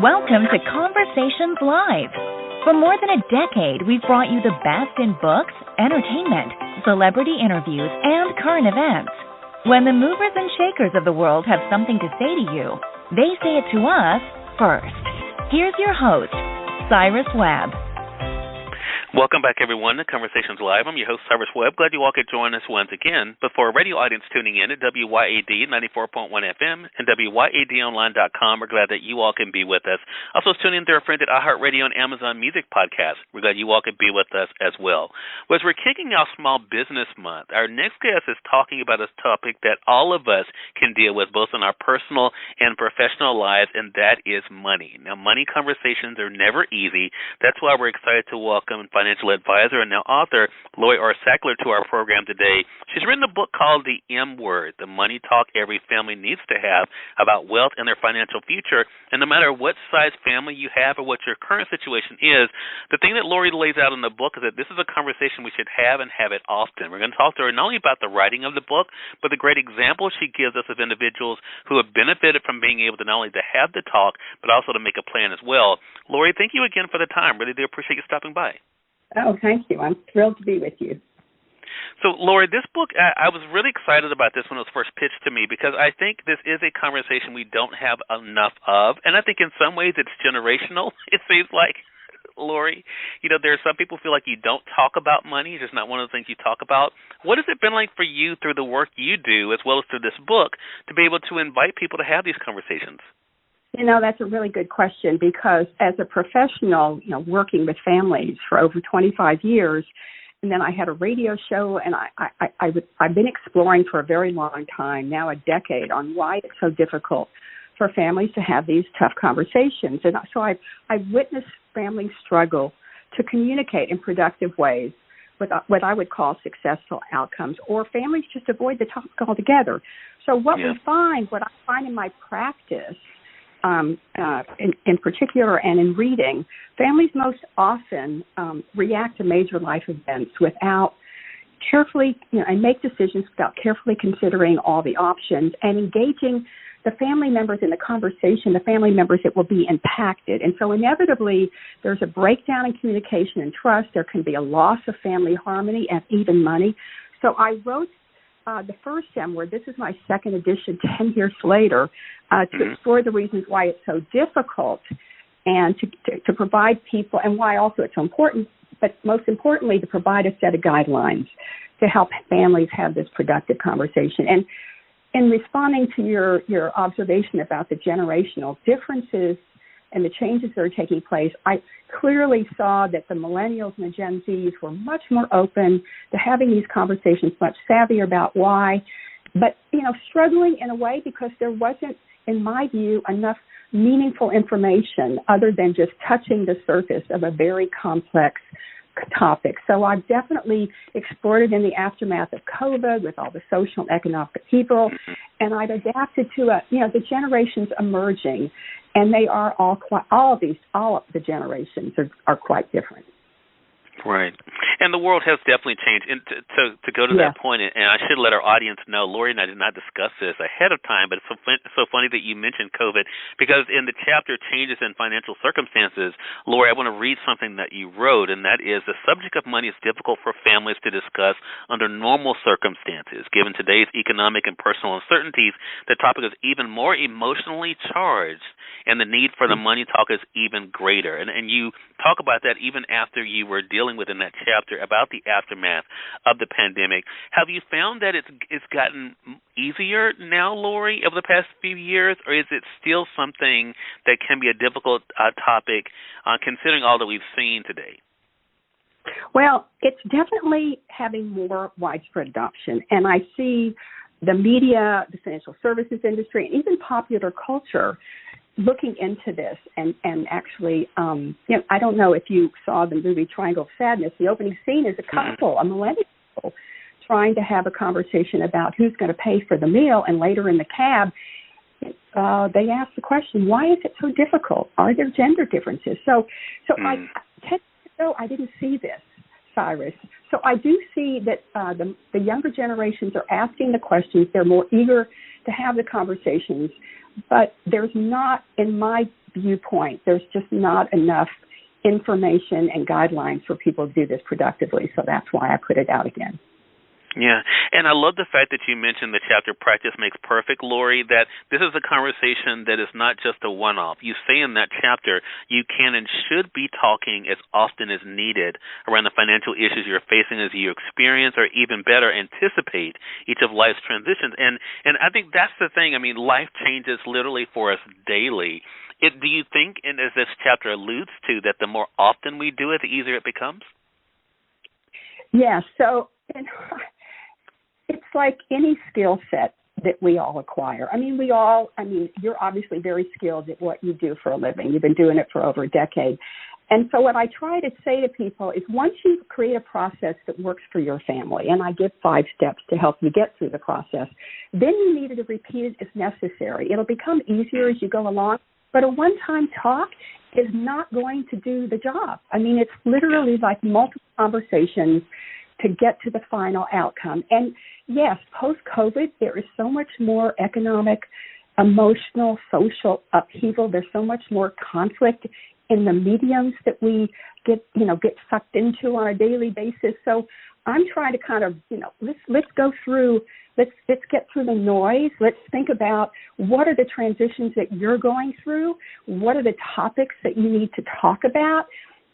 Welcome to Conversations Live. For more than a decade, we've brought you the best in books, entertainment, celebrity interviews, and current events. When the movers and shakers of the world have something to say to you, they say it to us first. Here's your host, Cyrus Webb. Welcome back, everyone, to Conversations Live. I'm your host, Cyrus Webb. Glad you all could join us once again. But for a radio audience tuning in at WYAD 94.1 FM and WYADonline.com, we're glad that you all can be with us. Also, tune in to our friends at iHeartRadio and Amazon Music Podcast. We're glad you all could be with us as well. Well, as we're kicking off Small Business Month, our next guest is talking about a topic that all of us can deal with, both in our personal and professional lives, and that is money. Now, money conversations are never easy. That's why we're excited to welcome financial advisor and now author Lori Sackler to our program today. She's written a book called The M Word, the money talk every family needs to have about wealth and their financial future. And no matter what size family you have or what your current situation is, the thing that Lori lays out in the book is that this is a conversation we should have and have it often. We're going to talk to her not only about the writing of the book, but the great examples she gives us of individuals who have benefited from being able to not only to have the talk, but also to make a plan as well. Lori, thank you again for the time. Really do appreciate you stopping by. Oh, thank you. I'm thrilled to be with you. So, Lori, this book, I was really excited about this when it was first pitched to me because I think this is a conversation we don't have enough of, and I think in some ways it's generational, it seems like, Lori. You know, there are some people who feel like you don't talk about money. It's just not one of the things you talk about. What has it been like for you through the work you do as well as through this book to be able to invite people to have these conversations? You know, that's a really good question because as a professional, working with families for over 25 years, and then I had a radio show, and I've been exploring for a very long time, now a decade, on why it's so difficult for families to have these tough conversations. And so I've witnessed families struggle to communicate in productive ways with what I would call successful outcomes, or families just avoid the topic altogether. So what I find in my practice, in particular and in reading, families most often react to major life events without carefully, and make decisions without carefully considering all the options and engaging the family members in the conversation, the family members that will be impacted. And so inevitably, there's a breakdown in communication and trust. There can be a loss of family harmony and even money. So I wrote the first M Word. This is my second edition 10 years later, to explore the reasons why it's so difficult and to provide people, and why also it's so important, but most importantly, to provide a set of guidelines to help families have this productive conversation. And in responding to your observation about the generational differences and the changes that are taking place, I clearly saw that the millennials and the Gen Zs were much more open to having these conversations, much savvier about why, but, struggling in a way because there wasn't, in my view, enough meaningful information other than just touching the surface of a very complex topic. So I've definitely explored it in the aftermath of COVID with all the social and economic upheaval, and I've adapted to the generations emerging, and they are all of the generations are quite different. Right. And the world has definitely changed. And to go to that point, and I should let our audience know, Lori and I did not discuss this ahead of time, but it's so funny that you mentioned COVID, because in the chapter Changes in Financial Circumstances, Lori, I want to read something that you wrote, and that is, the subject of money is difficult for families to discuss under normal circumstances. Given today's economic and personal uncertainties, the topic is even more emotionally charged, and the need for the money talk is even greater. And you talk about that even after you were dealing with in that chapter about the aftermath of the pandemic. Have you found that it's gotten easier now, Lori, over the past few years, or is it still something that can be a difficult topic considering all that we've seen today? Well, it's definitely having more widespread adoption, and I see the media, the financial services industry, and even popular culture looking into this and actually, I don't know if you saw the movie Triangle of Sadness. The opening scene is a couple, a millennial couple, trying to have a conversation about who's going to pay for the meal, and later in the cab, they ask the question, why is it so difficult? Are there gender differences? So I 10 years ago, I didn't see this, Cyrus. So I do see that the younger generations are asking the questions. They're more eager to have the conversations, but there's not, in my viewpoint, there's just not enough information and guidelines for people to do this productively. So that's why I put it out again. Yeah, and I love the fact that you mentioned the chapter Practice Makes Perfect, Lori, that this is a conversation that is not just a one-off. You say in that chapter you can and should be talking as often as needed around the financial issues you're facing as you experience or even better anticipate each of life's transitions. And I think that's the thing. I mean, life changes literally for us daily. Do you think, and as this chapter alludes to, that the more often we do it, the easier it becomes? Yeah, so it's like any skill set that we all acquire. You're obviously very skilled at what you do for a living. You've been doing it for over a decade. And so what I try to say to people is once you create a process that works for your family, and I give 5 steps to help you get through the process, then you need to repeat it as necessary. It'll become easier as you go along, but a one-time talk is not going to do the job. I mean, it's literally like multiple conversations to get to the final outcome. And yes, post-COVID, there is so much more economic, emotional, social upheaval. There's so much more conflict in the mediums that we get sucked into on a daily basis. So I'm trying to kind of, let's go through, let's get through the noise. Let's think about what are the transitions that you're going through? What are the topics that you need to talk about?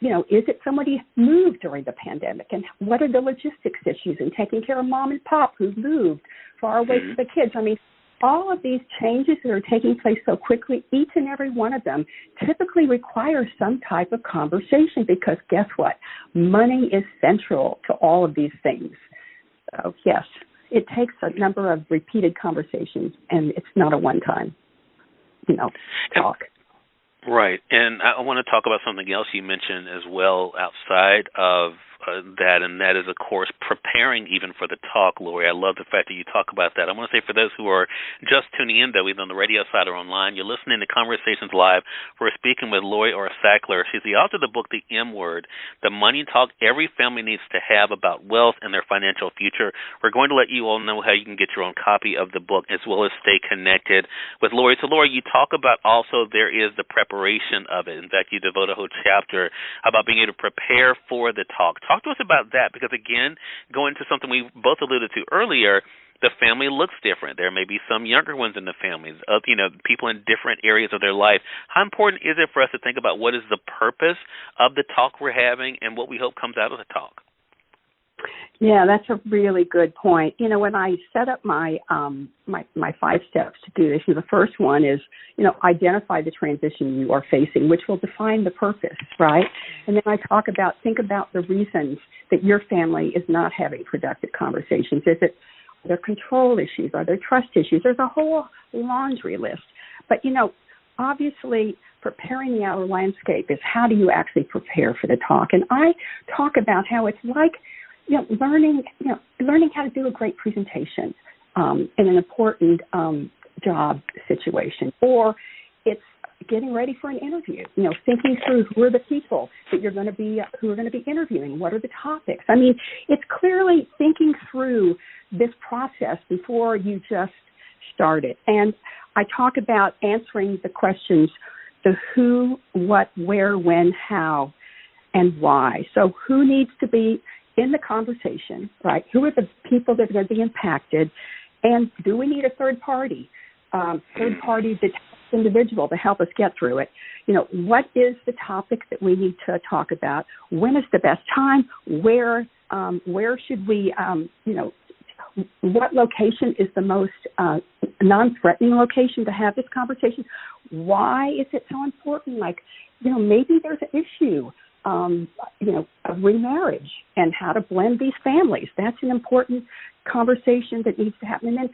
Is it somebody moved during the pandemic? And what are the logistics issues in taking care of mom and pop who's moved far away from the kids? I mean, all of these changes that are taking place so quickly, each and every one of them typically requires some type of conversation because guess what? Money is central to all of these things. So, yes, it takes a number of repeated conversations, and it's not a one-time, talk. Right, and I want to talk about something else you mentioned as well outside of that, and that is, of course, preparing even for the talk, Lori. I love the fact that you talk about that. I want to say for those who are just tuning in, though, either on the radio side or online, you're listening to Conversations Live. We're speaking with Lori Sackler. She's the author of the book, The M Word, the money talk every family needs to have about wealth and their financial future. We're going to let you all know how you can get your own copy of the book as well as stay connected with Lori. So, Lori, you talk about also there is the preparation of it. In fact, you devote a whole chapter about being able to prepare for the talk. Talk to us about that because, again, going to something we both alluded to earlier, the family looks different. There may be some younger ones in the families, people in different areas of their life. How important is it for us to think about what is the purpose of the talk we're having and what we hope comes out of the talk? Yeah, that's a really good point. When I set up my 5 steps to do this, the first one is, identify the transition you are facing, which will define the purpose, right? And then I think about the reasons that your family is not having productive conversations. Is it their control issues? Are there trust issues? There's a whole laundry list. But, obviously preparing the outer landscape is how do you actually prepare for the talk? And I talk about how it's like, learning how to do a great presentation in an important job situation, or it's getting ready for an interview. Thinking through who are the people that who are going to be interviewing. What are the topics? I mean, it's clearly thinking through this process before you just start it. And I talk about answering the questions: the who, what, where, when, how, and why. So, who needs to be in the conversation, right? Who are the people that are going to be impacted? And do we need a third party detached individual to help us get through it? What is the topic that we need to talk about? When is the best time? Where should we, what location is the most non-threatening location to have this conversation? Why is it so important? Maybe there's an issue of remarriage and how to blend these families. That's an important conversation that needs to happen. And then,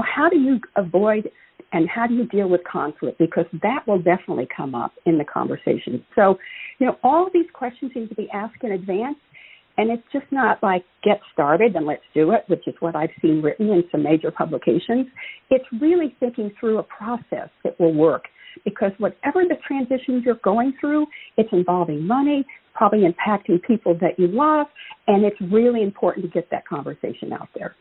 how do you avoid and how do you deal with conflict? Because that will definitely come up in the conversation. So, all of these questions need to be asked in advance. And it's just not like get started and let's do it, which is what I've seen written in some major publications. It's really thinking through a process that will work. Because whatever the transitions you're going through, it's involving money, probably impacting people that you love, and it's really important to get that conversation out there.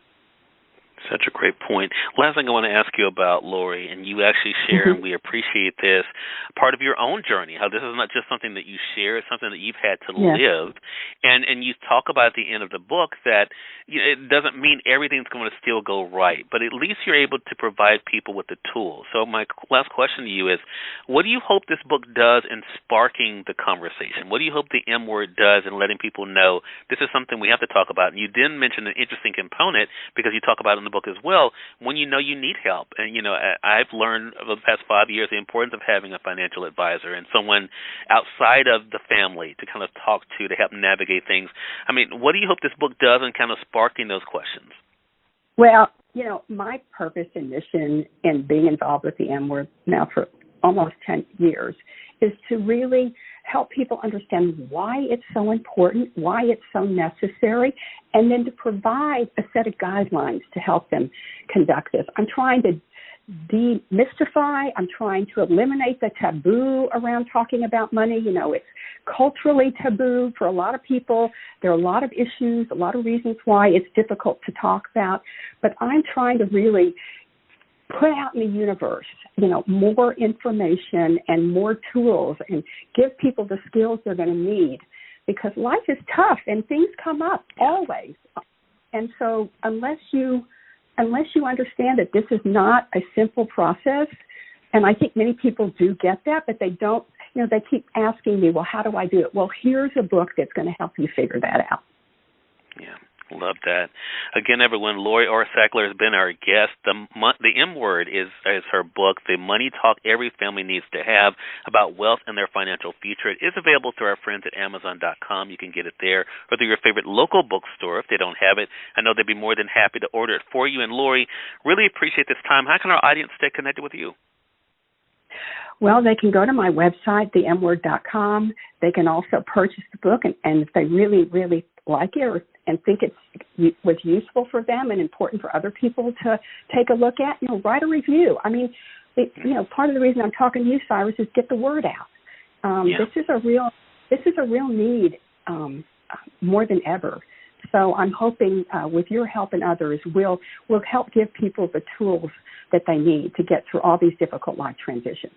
Such a great point. Last thing I want to ask you about, Lori, and you actually share, and we appreciate this, part of your own journey, how this is not just something that you share, it's something that you've had to live. And you talk about at the end of the book that it doesn't mean everything's going to still go right, but at least you're able to provide people with the tools. So my last question to you is, what do you hope this book does in sparking the conversation? What do you hope the M word does in letting people know this is something we have to talk about? And you did mention an interesting component, because you talk about it in the book as well, when you know you need help. And, I've learned over the past 5 years the importance of having a financial advisor and someone outside of the family to kind of talk to help navigate things. I mean, what do you hope this book does in kind of sparking those questions? Well, my purpose and mission in being involved with the M Word now for almost 10 years is to really help people understand why it's so important, why it's so necessary, and then to provide a set of guidelines to help them conduct this. I'm trying to demystify, I'm trying to eliminate the taboo around talking about money. It's culturally taboo for a lot of people. There are a lot of issues, a lot of reasons why it's difficult to talk about, but I'm trying to really put out in the universe, more information and more tools, and give people the skills they're going to need, because life is tough and things come up always. And so unless you understand that this is not a simple process, and I think many people do get that, but they don't, they keep asking me, well, how do I do it? Well, here's a book that's going to help you figure that out. Yeah. Love that. Again, everyone, Lori Sackler has been our guest. The M Word is her book, The Money Talk Every Family Needs to Have, about wealth and their financial future. It is available through our friends at Amazon.com. You can get it there, or through your favorite local bookstore if they don't have it. I know they'd be more than happy to order it for you. And Lori, really appreciate this time. How can our audience stay connected with you? Well, they can go to my website, themword.com. They can also purchase the book, and if they really, really like it and think it was useful for them and important for other people to take a look at, write a review. I mean, part of the reason I'm talking to you, Cyrus, is get the word out. This is a real need more than ever. So I'm hoping with your help and others, we'll help give people the tools that they need to get through all these difficult life transitions.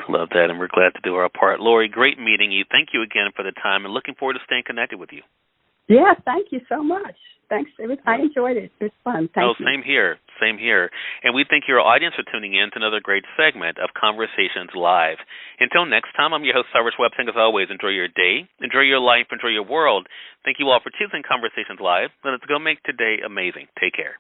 Love that, and we're glad to do our part. Lori, great meeting you. Thank you again for the time, and looking forward to staying connected with you. Yeah, thank you so much. Thanks. I enjoyed it. It was fun. Thank you. Same here. Same here. And we thank your audience for tuning in to another great segment of Conversations Live. Until next time, I'm your host, Cyrus Webb, saying as always, enjoy your day, enjoy your life, enjoy your world. Thank you all for choosing Conversations Live. Let's go make today amazing. Take care.